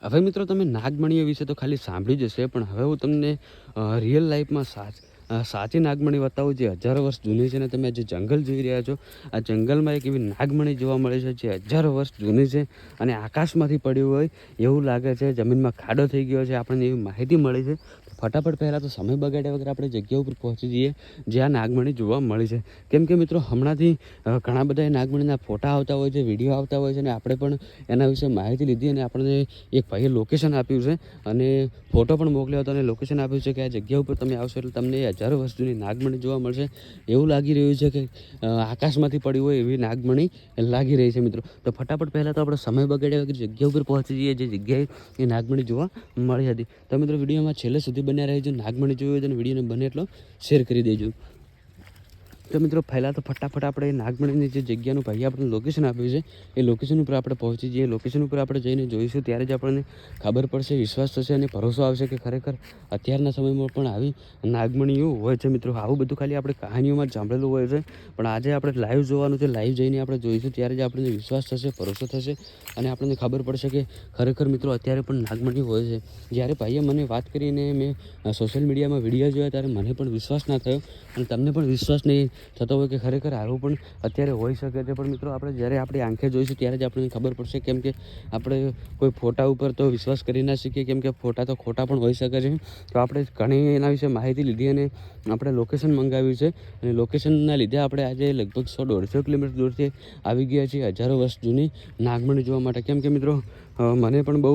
હવે મિત્રો તમે નાગમણીઓ વિશે તો ખાલી સાંભળ્યું જ હશે, પણ હવે હું તમને રિયલ લાઈફમાં સાચી નાગમણી બતાવું જે હજારો વર્ષ જૂની છે. ને તમે જે જંગલ જોઈ રહ્યા છો, આ જંગલમાં એક એવી નાગમણી જોવા મળે છે જે હજારો વર્ષ જૂની છે અને આકાશમાંથી પડ્યું હોય એવું લાગે છે. જમીનમાં ખાડો થઈ ગયો છે, આપણને એવી માહિતી મળી છે. ફટાફટ પહેલાં તો સમય બગાડ્યા વગર આપણે જગ્યા ઉપર પહોંચી જઈએ જ્યાં નાગમણી જોવા મળી છે. કેમ કે મિત્રો હમણાંથી ઘણા બધા નાગમણીના ફોટા આવતા હોય છે, વિડીયો આવતા હોય છે, અને આપણે પણ એના વિશે માહિતી લીધી અને આપણને એક ભાઈએ લોકેશન આપ્યું છે અને ફોટો પણ મોકલ્યો હતો અને લોકેશન આપ્યું છે કે આ જગ્યા ઉપર તમે આવશો એટલે તમને હજારો વર્ષ જૂની નાગમણી જોવા મળશે. એવું લાગી રહ્યું છે કે આકાશમાંથી પડી હોય એવી નાગમણી લાગી રહી છે મિત્રો. તો ફટાફટ પહેલાં તો આપણે સમય બગાડ્યા વગર જગ્યા ઉપર પહોંચી જઈએ જે જગ્યાએ એ નાગમણી જોવા મળી હતી. તો મિત્રો વિડીયોમાં છેલ્લે સુધી બન્યા રહેજો. નાગમણી જોઈ હોય તો વિડીયોને બને એટલો શેર કરી દેજો. તો મિત્રો પહેલાં તો ફટાફટ આપણે નાગમણીની જે જગ્યાનું ભાઈએ આપણને લોકેશન આપ્યું છે એ લોકેશન ઉપર આપણે પહોંચી જઈએ. લોકેશન ઉપર આપણે જઈને જોઈશું ત્યારે જ આપણને ખબર પડશે, વિશ્વાસ થશે અને ભરોસો આવશે કે ખરેખર અત્યારના સમયમાં પણ આવી નાગમણીઓ હોય છે મિત્રો. આવું બધું ખાલી આપણે કહાનીઓમાં જ સાંભળેલું હોય છે, પણ આજે આપણે લાઈવ જોવાનું છે. લાઈવ જઈને આપણે જોઈશું ત્યારે જ આપણને વિશ્વાસ થશે, ભરોસો થશે અને આપણને ખબર પડશે કે ખરેખર મિત્રો અત્યારે પણ નાગમણી હોય છે. જ્યારે ભાઈએ મને વાત કરીને મેં સોશિયલ મીડિયામાં વિડીયો જોયા ત્યારે મને પણ વિશ્વાસ ના થયો અને તમને પણ વિશ્વાસ નહીં થતો હોય કે ખરેખર આવું પણ અત્યારે હોઈ શકે છે. પણ મિત્રો આપણે જ્યારે આપણી આંખે જોઈશું ત્યારે જ આપણને ખબર પડશે. કેમ કે આપણે કોઈ ફોટા ઉપર તો વિશ્વાસ કરી ના શકીએ, કેમ કે ફોટા તો ખોટા પણ હોઈ શકે છે. તો આપણે ઘણી એના વિશે માહિતી લીધી અને આપણે લોકેશન મંગાવ્યું છે અને લોકેશનના લીધે આપણે આજે લગભગ 100-150 કિલોમીટર દૂરથી આવી ગયા છીએ હજારો વર્ષ જૂની નાગમણી જોવા માટે. કેમ કે મિત્રો મને પણ બહુ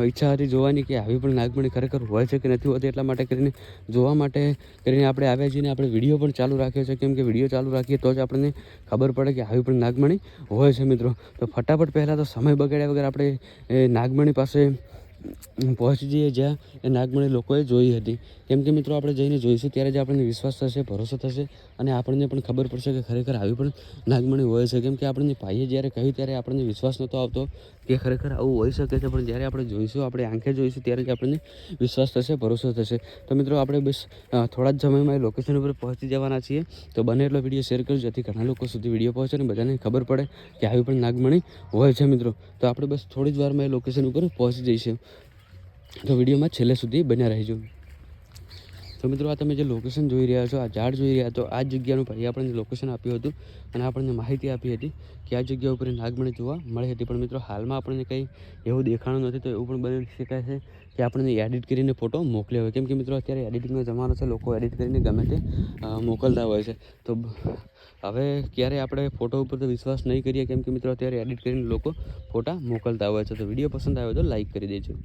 ઈચ્છા હતી જોવાની કે આવી પણ નાગમણી ખરેખર હોય છે કે નથી હોતી. એટલા માટે કરીને જોવા માટે કરીને આપણે આવ્યા છીએ ને આપણે વિડીયો પણ ચાલુ રાખ્યો છે. કેમ કે વિડીયો ચાલુ રાખીએ તો જ આપણને ખબર પડે કે આવી પણ નાગમણી હોય છે મિત્રો. તો ફટાફટ પહેલાં તો સમય બગાડ્યા વગર આપણે એ નાગમણી પાસે પહોંચી જઈએ જ્યાં એ નાગમણી લોકોએ જોઈ હતી. કેમ કે મિત્રો આપણે જઈને જોઈશું ત્યારે જ આપણને વિશ્વાસ થશે, ભરોસો થશે અને આપણને પણ ખબર પડશે કે ખરેખર આવી પણ નાગમણી હોય છે. કેમ કે આપણને ભાઈએ જ્યારે કહ્યું ત્યારે આપણને વિશ્વાસ નહોતો આવતો કે ખરેખર આવું હોઈ શકે છે, પણ જ્યારે આપણે જોઈશું, આપણે આંખે જોઈશું ત્યારે જ આપણને વિશ્વાસ થશે, ભરોસો થશે. તો મિત્રો આપણે બસ થોડા જ સમયમાં એ લોકેશન ઉપર પહોંચી જવાના છીએ. તો બને એટલો વિડીયો શેર કરજો જેથી ઘણા લોકો સુધી વિડીયો પહોંચે અને બધાને ખબર પડે કે આવી પણ નાગમણી હોય છે મિત્રો. તો આપણે બસ થોડી જ વારમાં એ લોકેશન ઉપર પહોંચી જઈશું. તો વિડીયોમાં છેલ્લે સુધી બન્યા રહેજો. તો મિત્રો આ તમે જે લોકેશન જોઈ રહ્યા છો, આ ઝાડ જોઈ રહ્યા છો, આ જગ્યાનું ભાઈએ આપણને લોકેશન આપ્યું હતું અને આપણને માહિતી આપી હતી કે આ જગ્યા ઉપર નાગમણી જોવા મળી હતી. પણ મિત્રો હાલમાં આપણને કંઈ એવું દેખાણું નથી. તો એવું પણ બની શકાય છે કે આપણને એડિટ કરીને ફોટો મોકલ્યો હોય. કેમ કે મિત્રો અત્યારે એડિટિંગનો જમાનો છે, લોકો એડિટ કરીને ગમે તે મોકલતા હોય છે. તો હવે ક્યારે આપણે ફોટો ઉપર તો વિશ્વાસ નહીં કરીએ, કેમ કે મિત્રો અત્યારે એડિટ કરીને લોકો ફોટા મોકલતા હોય છે. તો વિડીયો પસંદ આવ્યો તો લાઈક કરી દેજો.